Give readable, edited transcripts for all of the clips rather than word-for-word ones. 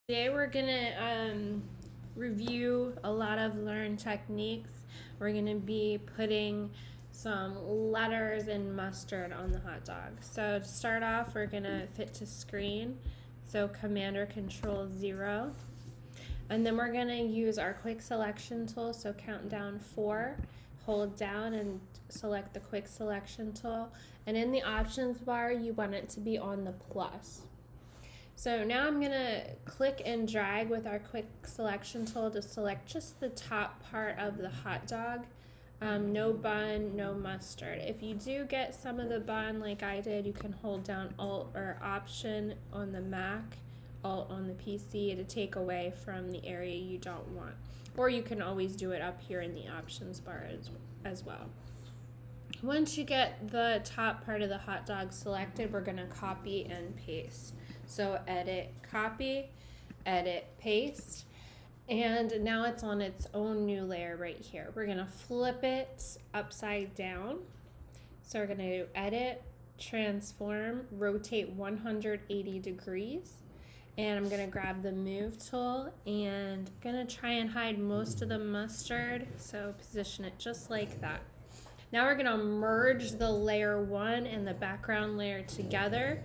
Today we're gonna review a lot of learned techniques. We're gonna be putting some letters and mustard on the hot dog. So to start off, we're gonna fit to screen. So Command or Control 0. And then we're gonna use our quick selection tool. So count down 4, hold down and select the quick selection tool. And in the options bar, you want it to be on the plus. So now I'm going to click and drag with our quick selection tool to select just the top part of the hot dog. No bun, no mustard. If you do get some of the bun like I did, you can hold down Alt or Option on the Mac, Alt on the PC to take away from the area you don't want. Or you can always do it up here in the options bar as well. Once you get the top part of the hot dog selected, we're going to copy and paste. So edit, copy, edit, paste, and now it's on its own new layer right here. We're gonna flip it upside down. So we're gonna do edit, transform, rotate 180 degrees, and I'm gonna grab the move tool and gonna try and hide most of the mustard. So position it just like that. Now we're gonna merge the layer 1 and the background layer together.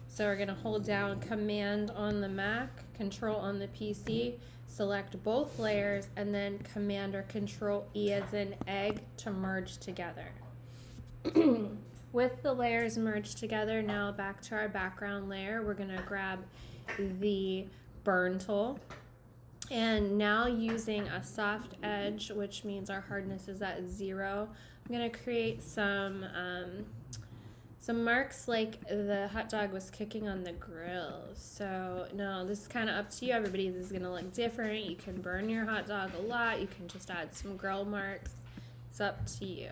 So we're gonna hold down Command on the Mac, Control on the PC, select both layers, and then Command or Control E as in egg to merge together. With the layers merged together, now back to our background layer, we're gonna grab the burn tool. And now using a soft edge, which means our hardness is at 0, I'm gonna create some marks like the hot dog was cooking on the grill. So no, this is kind of up to you. Everybody, this is gonna look different. You can burn your hot dog a lot. You can just add some grill marks. It's up to you.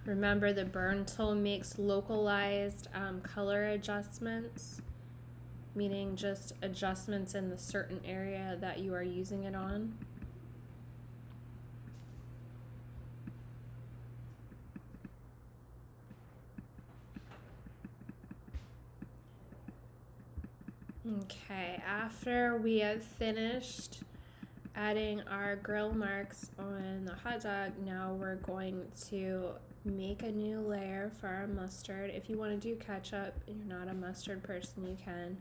Remember, the burn tool makes localized color adjustments, meaning just adjustments in the certain area that you are using it on. Okay, after we have finished adding our grill marks on the hot dog, now we're going to make a new layer for our mustard. If you want to do ketchup and you're not a mustard person, you can.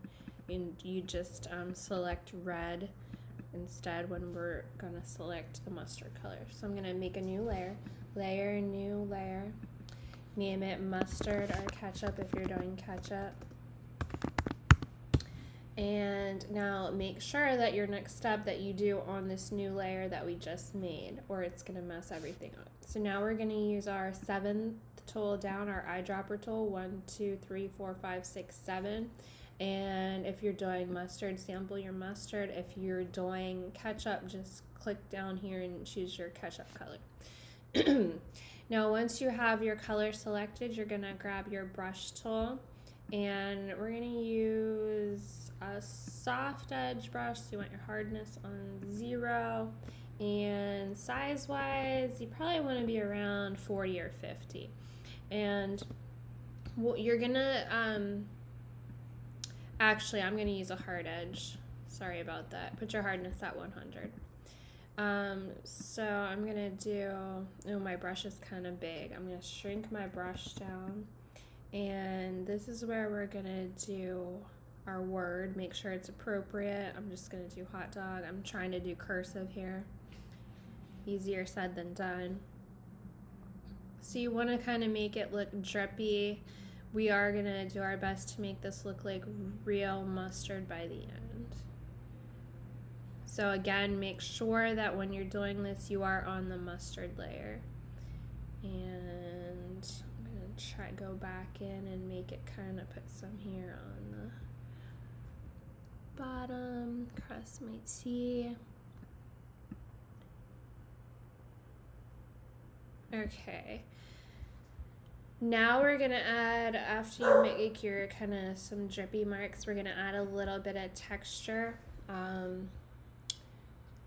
And you just select red instead when we're gonna select the mustard color. So I'm gonna make a new layer, new layer. Name it mustard or ketchup if you're doing ketchup. And now make sure that your next step that you do on this new layer that we just made, or it's gonna mess everything up. So now we're gonna use our 7th tool down, our eyedropper tool, 1, 2, 3, 4, 5, 6, 7. And if you're doing mustard, sample your mustard. If you're doing ketchup, just click down here and choose your ketchup color. Now, once you have your color selected, you're gonna grab your brush tool, and we're gonna use a soft edge brush. So you want your hardness on 0, and size wise you probably want to be around 40 or 50. And you're gonna actually I'm gonna use a hard edge, sorry about that. Put your hardness at 100. So I'm gonna do, oh, my brush is kind of big. I'm gonna shrink my brush down, and this is where we're gonna do our word. Make sure it's appropriate. I'm just gonna do hot dog. I'm trying to do cursive here. Easier said than done. So you want to kind of make it look drippy. We are gonna do our best to make this look like real mustard by the end. So again, make sure that when you're doing this, you are on the mustard layer. And I'm gonna try go back in and make it kind of put some here on the bottom, cross my T. Okay. Now we're gonna add, after you make your kind of some drippy marks, we're gonna add a little bit of texture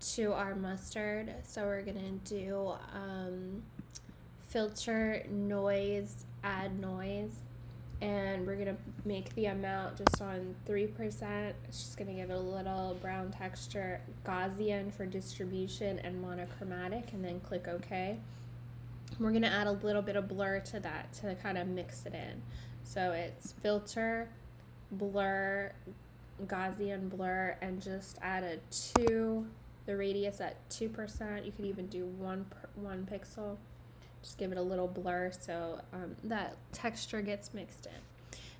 to our mustard. So we're gonna do filter noise, add noise, and then we're gonna make the amount just on 3%. It's just gonna give it a little brown texture. Gaussian for distribution and monochromatic, and then click OK. We're gonna add a little bit of blur to that to kind of mix it in. So it's filter, blur, Gaussian blur, and just add a 2, the radius at 2%. You could even do one pixel. Just give it a little blur so that texture gets mixed in.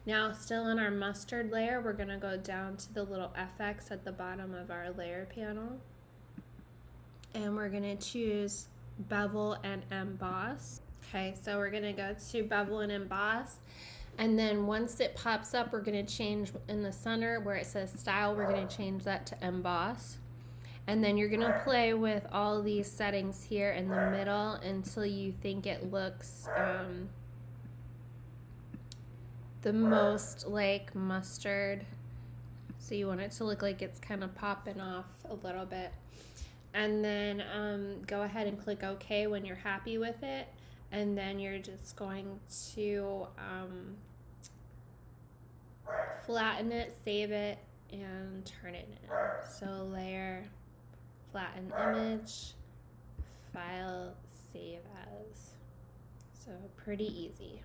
Now, still in our mustard layer, we're gonna go down to the little FX at the bottom of our layer panel. And we're gonna choose bevel and emboss. Okay, so we're gonna go to bevel and emboss. And then once it pops up, we're gonna change in the center where it says style, we're gonna change that to emboss. And then you're gonna play with all these settings here in the middle until you think it looks the most like mustard. So you want it to look like it's kind of popping off a little bit. And then go ahead and click OK when you're happy with it. And then you're just going to flatten it, save it, and turn it in. So layer, flatten image, file, save as. So pretty easy.